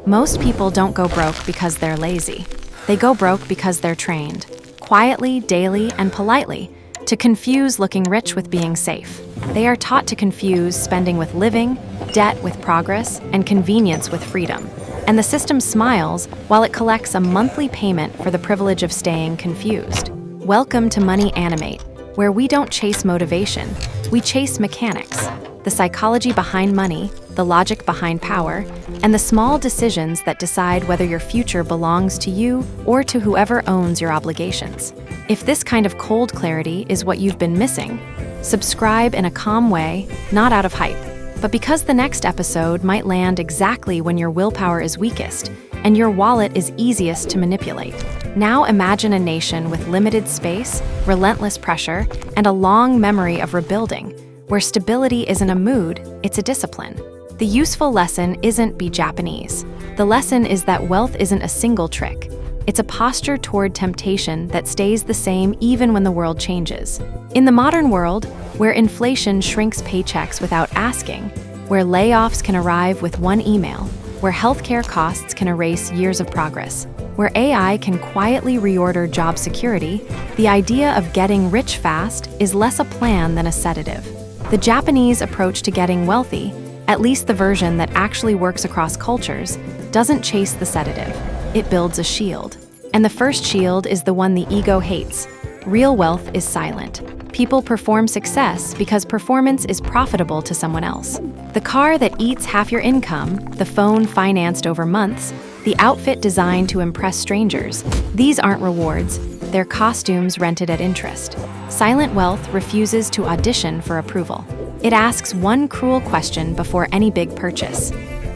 Most people don't go broke because they're lazy. They go broke because they're trained, quietly, daily, and politely, to confuse looking rich with being safe. They are taught to confuse spending with living, debt with progress, and convenience with freedom. And the system smiles while it collects a monthly payment for the privilege of staying confused. Welcome to Money Animate, where we don't chase motivation, we chase mechanics. The psychology behind money, the logic behind power, and the small decisions that decide whether your future belongs to you or to whoever owns your obligations. If this kind of cold clarity is what you've been missing, subscribe in a calm way, not out of hype, but because the next episode might land exactly when your willpower is weakest and your wallet is easiest to manipulate. Now imagine a nation with limited space, relentless pressure, and a long memory of rebuilding, where stability isn't a mood, it's a discipline. The useful lesson isn't be Japanese. The lesson is that wealth isn't a single trick. It's a posture toward temptation that stays the same even when the world changes. In the modern world, where inflation shrinks paychecks without asking, where layoffs can arrive with one email, where healthcare costs can erase years of progress, where AI can quietly reorder job security, the idea of getting rich fast is less a plan than a sedative. The Japanese approach to getting wealthy, at least the version that actually works across cultures, doesn't chase the sedative. It builds a shield. And the first shield is the one the ego hates. Real wealth is silent. People perform success because performance is profitable to someone else. The car that eats half your income, the phone financed over months, the outfit designed to impress strangers, these aren't rewards, they're costumes rented at interest. Silent wealth refuses to audition for approval. It asks one cruel question before any big purchase.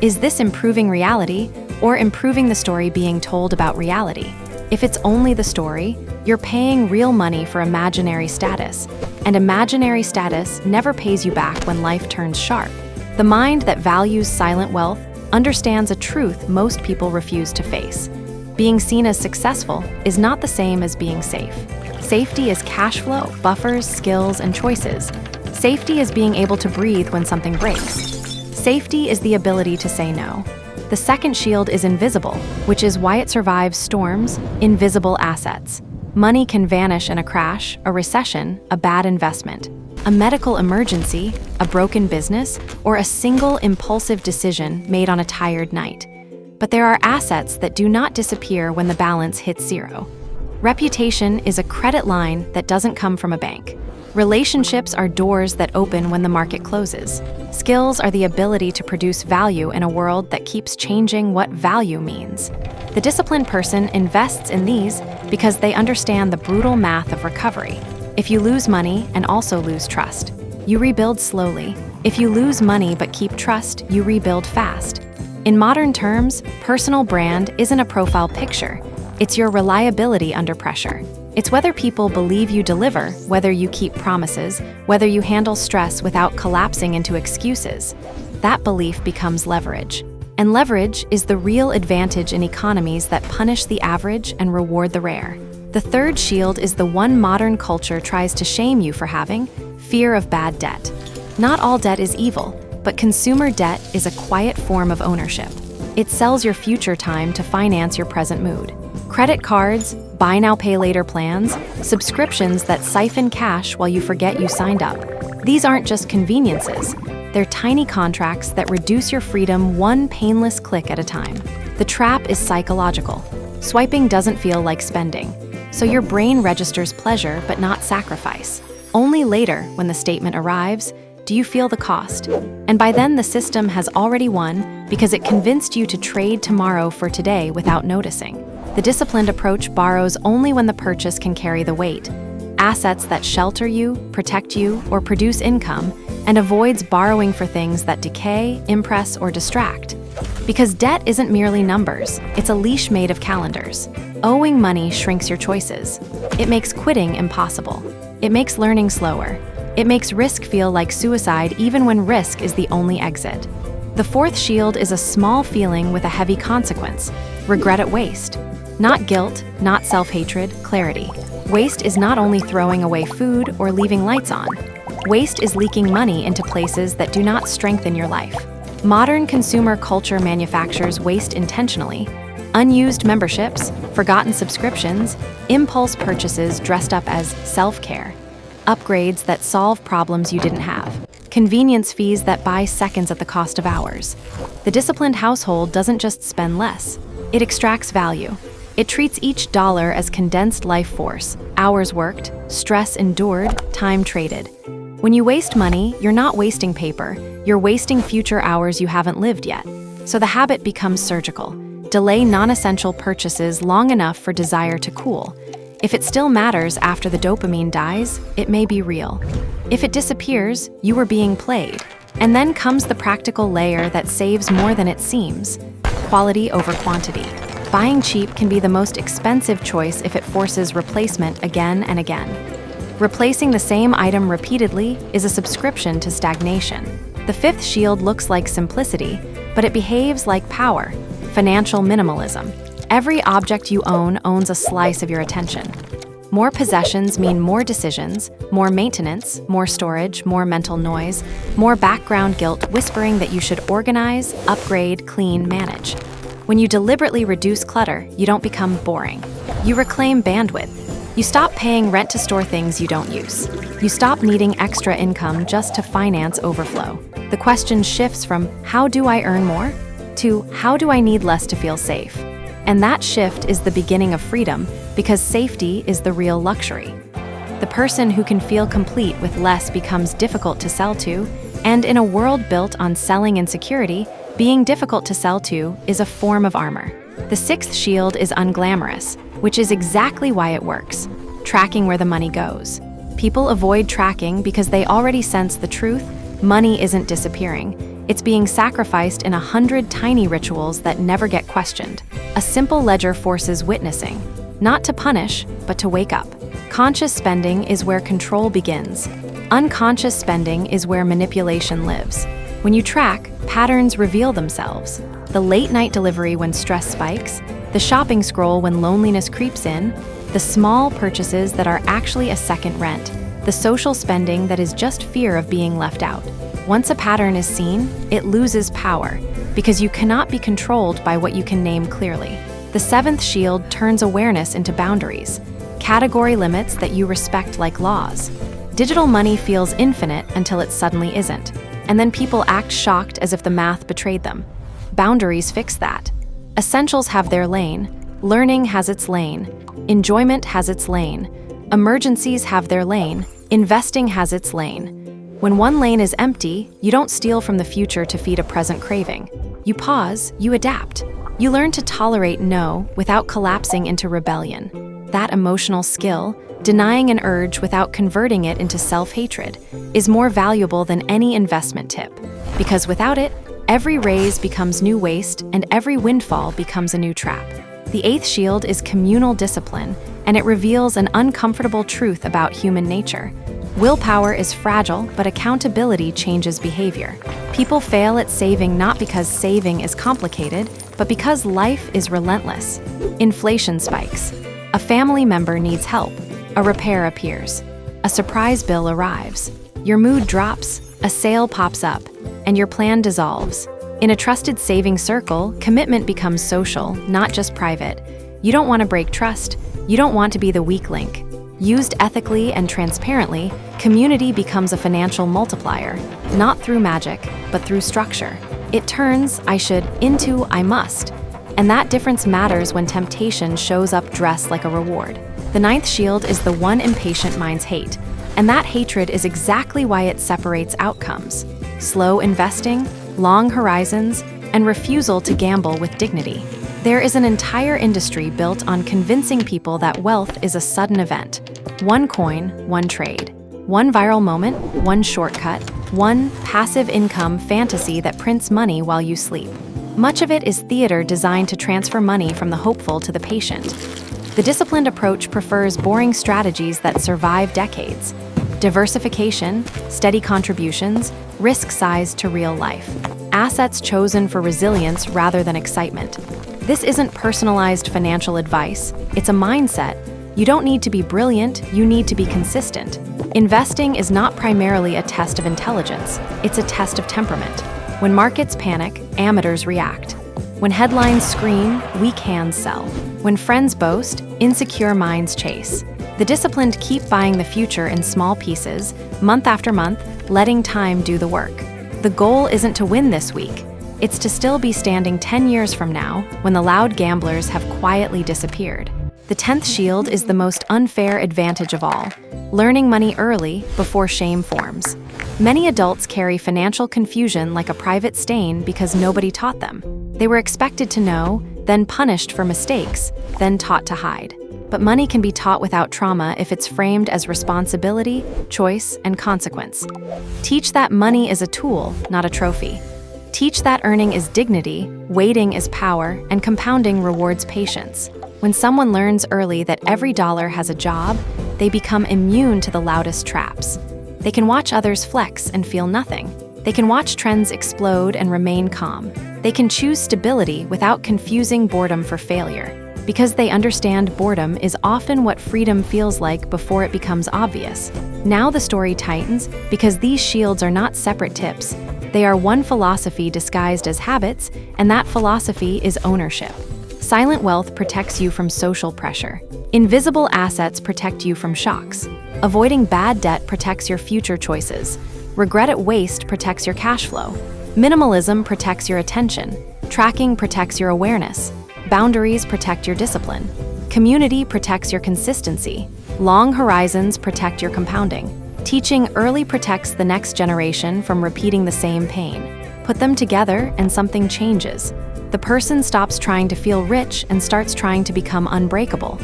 Is this improving reality or improving the story being told about reality? If it's only the story, you're paying real money for imaginary status, and imaginary status never pays you back when life turns sharp. The mind that values silent wealth understands a truth most people refuse to face. Being seen as successful is not the same as being safe. Safety is cash flow, buffers, skills, and choices. Safety is being able to breathe when something breaks. Safety is the ability to say no. The second shield is invisible, which is why it survives storms, invisible assets. Money can vanish in a crash, a recession, a bad investment, a medical emergency, a broken business, or a single impulsive decision made on a tired night. But there are assets that do not disappear when the balance hits zero. Reputation is a credit line that doesn't come from a bank. Relationships are doors that open when the market closes. Skills are the ability to produce value in a world that keeps changing what value means. The disciplined person invests in these because they understand the brutal math of recovery. If you lose money and also lose trust, you rebuild slowly. If you lose money but keep trust, you rebuild fast. In modern terms, personal brand isn't a profile picture. It's your reliability under pressure. It's whether people believe you deliver, whether you keep promises, whether you handle stress without collapsing into excuses. That belief becomes leverage. And leverage is the real advantage in economies that punish the average and reward the rare. The third shield is the one modern culture tries to shame you for having: fear of bad debt. Not all debt is evil, but consumer debt is a quiet form of ownership. It sells your future time to finance your present mood. Credit cards, buy now pay later plans, subscriptions that siphon cash while you forget you signed up. These aren't just conveniences. They're tiny contracts that reduce your freedom one painless click at a time. The trap is psychological. Swiping doesn't feel like spending, so your brain registers pleasure but not sacrifice. Only later, when the statement arrives, do you feel the cost. And by then the system has already won because it convinced you to trade tomorrow for today without noticing. The disciplined approach borrows only when the purchase can carry the weight. Assets that shelter you, protect you, or produce income, and avoids borrowing for things that decay, impress, or distract. Because debt isn't merely numbers, it's a leash made of calendars. Owing money shrinks your choices. It makes quitting impossible. It makes learning slower. It makes risk feel like suicide even when risk is the only exit. The fourth shield is a small feeling with a heavy consequence: regret at waste. Not guilt, not self-hatred, clarity. Waste is not only throwing away food or leaving lights on. Waste is leaking money into places that do not strengthen your life. Modern consumer culture manufactures waste intentionally. Unused memberships, forgotten subscriptions, impulse purchases dressed up as self-care, upgrades that solve problems you didn't have, convenience fees that buy seconds at the cost of hours. The disciplined household doesn't just spend less, it extracts value. It treats each dollar as condensed life force, hours worked, stress endured, time traded. When you waste money, you're not wasting paper, you're wasting future hours you haven't lived yet. So the habit becomes surgical. Delay non-essential purchases long enough for desire to cool. If it still matters after the dopamine dies, it may be real. If it disappears, you were being played. And then comes the practical layer that saves more than it seems. Quality over quantity. Buying cheap can be the most expensive choice if it forces replacement again and again. Replacing the same item repeatedly is a subscription to stagnation. The fifth shield looks like simplicity, but it behaves like power. Financial minimalism. Every object you own owns a slice of your attention. More possessions mean more decisions, more maintenance, more storage, more mental noise, more background guilt whispering that you should organize, upgrade, clean, manage. When you deliberately reduce clutter, you don't become boring. You reclaim bandwidth. You stop paying rent to store things you don't use. You stop needing extra income just to finance overflow. The question shifts from, how do I earn more? To, how do I need less to feel safe? And that shift is the beginning of freedom, because safety is the real luxury. The person who can feel complete with less becomes difficult to sell to, and in a world built on selling insecurity, being difficult to sell to is a form of armor. The sixth shield is unglamorous, which is exactly why it works. Tracking where the money goes. People avoid tracking because they already sense the truth: money isn't disappearing. It's being sacrificed in 100 tiny rituals that never get questioned. A simple ledger forces witnessing, not to punish, but to wake up. Conscious spending is where control begins. Unconscious spending is where manipulation lives. When you track, patterns reveal themselves. The late-night delivery when stress spikes, the shopping scroll when loneliness creeps in, the small purchases that are actually a second rent, the social spending that is just fear of being left out. Once a pattern is seen, it loses power, because you cannot be controlled by what you can name clearly. The seventh shield turns awareness into boundaries, category limits that you respect like laws. Digital money feels infinite until it suddenly isn't, and then people act shocked as if the math betrayed them. Boundaries fix that. Essentials have their lane, learning has its lane, enjoyment has its lane, emergencies have their lane, investing has its lane. When one lane is empty, you don't steal from the future to feed a present craving. You pause, you adapt. You learn to tolerate no without collapsing into rebellion. That emotional skill, denying an urge without converting it into self-hatred, is more valuable than any investment tip. Because without it, every raise becomes new waste and every windfall becomes a new trap. The eighth shield is communal discipline, and it reveals an uncomfortable truth about human nature. Willpower is fragile, but accountability changes behavior. People fail at saving not because saving is complicated, but because life is relentless. Inflation spikes. A family member needs help. A repair appears. A surprise bill arrives. Your mood drops, a sale pops up, and your plan dissolves. In a trusted saving circle, commitment becomes social, not just private. You don't want to break trust. You don't want to be the weak link. Used ethically and transparently, community becomes a financial multiplier, not through magic, but through structure. It turns I should into I must. And that difference matters when temptation shows up dressed like a reward. The ninth shield is the one impatient minds hate, and that hatred is exactly why it separates outcomes. Slow investing, long horizons, and refusal to gamble with dignity. There is an entire industry built on convincing people that wealth is a sudden event. One coin, one trade. One viral moment, one shortcut, one passive income fantasy that prints money while you sleep. Much of it is theater designed to transfer money from the hopeful to the patient. The disciplined approach prefers boring strategies that survive decades. Diversification, steady contributions, risk size to real life. Assets chosen for resilience rather than excitement. This isn't personalized financial advice, it's a mindset. You don't need to be brilliant, you need to be consistent. Investing is not primarily a test of intelligence, it's a test of temperament. When markets panic, amateurs react. When headlines scream, weak hands sell. When friends boast, insecure minds chase. The disciplined keep buying the future in small pieces, month after month, letting time do the work. The goal isn't to win this week. It's to still be standing 10 years from now when the loud gamblers have quietly disappeared. The 10th shield is the most unfair advantage of all, learning money early before shame forms. Many adults carry financial confusion like a private stain because nobody taught them. They were expected to know, then punished for mistakes, then taught to hide. But money can be taught without trauma if it's framed as responsibility, choice, and consequence. Teach that money is a tool, not a trophy. Teach that earning is dignity, waiting is power, and compounding rewards patience. When someone learns early that every dollar has a job, they become immune to the loudest traps. They can watch others flex and feel nothing. They can watch trends explode and remain calm. They can choose stability without confusing boredom for failure, because they understand boredom is often what freedom feels like before it becomes obvious. Now the story tightens because these shields are not separate tips. They are one philosophy disguised as habits, and that philosophy is ownership. Silent wealth protects you from social pressure. Invisible assets protect you from shocks. Avoiding bad debt protects your future choices. Regret at waste protects your cash flow. Minimalism protects your attention. Tracking protects your awareness. Boundaries protect your discipline. Community protects your consistency. Long horizons protect your compounding. Teaching early protects the next generation from repeating the same pain. Put them together and something changes. The person stops trying to feel rich and starts trying to become unbreakable.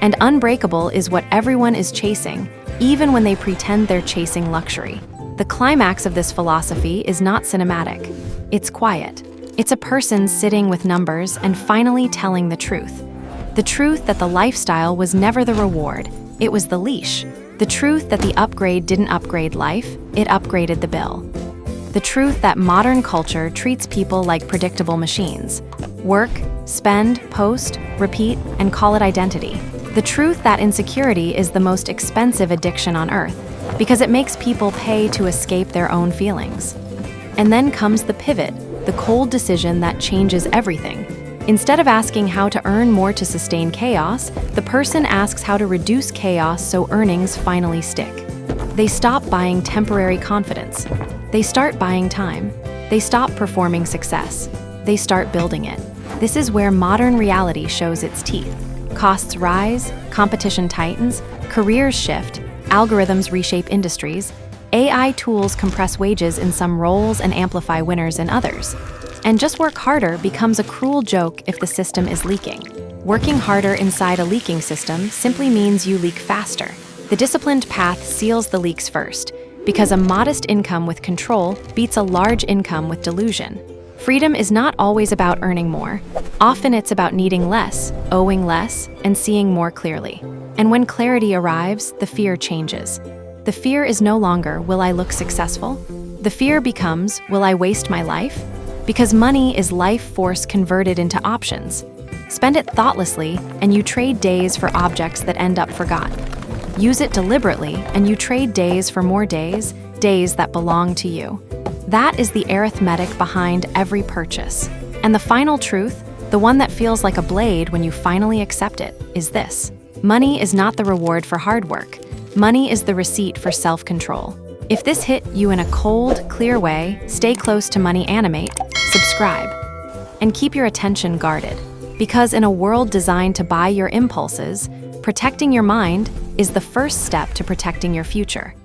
And unbreakable is what everyone is chasing, even when they pretend they're chasing luxury. The climax of this philosophy is not cinematic. It's quiet. It's a person sitting with numbers and finally telling the truth. The truth that the lifestyle was never the reward, it was the leash. The truth that the upgrade didn't upgrade life, it upgraded the bill. The truth that modern culture treats people like predictable machines. Work, spend, post, repeat, and call it identity. The truth that insecurity is the most expensive addiction on earth, because it makes people pay to escape their own feelings. And then comes the pivot, the cold decision that changes everything. Instead of asking how to earn more to sustain chaos, the person asks how to reduce chaos so earnings finally stick. They stop buying temporary confidence. They start buying time. They stop performing success. They start building it. This is where modern reality shows its teeth. Costs rise, competition tightens, careers shift, algorithms reshape industries, AI tools compress wages in some roles and amplify winners in others. And just work harder becomes a cruel joke if the system is leaking. Working harder inside a leaking system simply means you leak faster. The disciplined path seals the leaks first, because a modest income with control beats a large income with delusion. Freedom is not always about earning more. Often it's about needing less, owing less, and seeing more clearly. And when clarity arrives, the fear changes. The fear is no longer, will I look successful? The fear becomes, will I waste my life? Because money is life force converted into options. Spend it thoughtlessly, and you trade days for objects that end up forgot. Use it deliberately, and you trade days for more days, days that belong to you. That is the arithmetic behind every purchase. And the final truth, the one that feels like a blade when you finally accept it, is this. Money is not the reward for hard work. Money is the receipt for self-control. If this hit you in a cold, clear way, stay close to Money Animate, subscribe, and keep your attention guarded. Because in a world designed to buy your impulses, protecting your mind is the first step to protecting your future.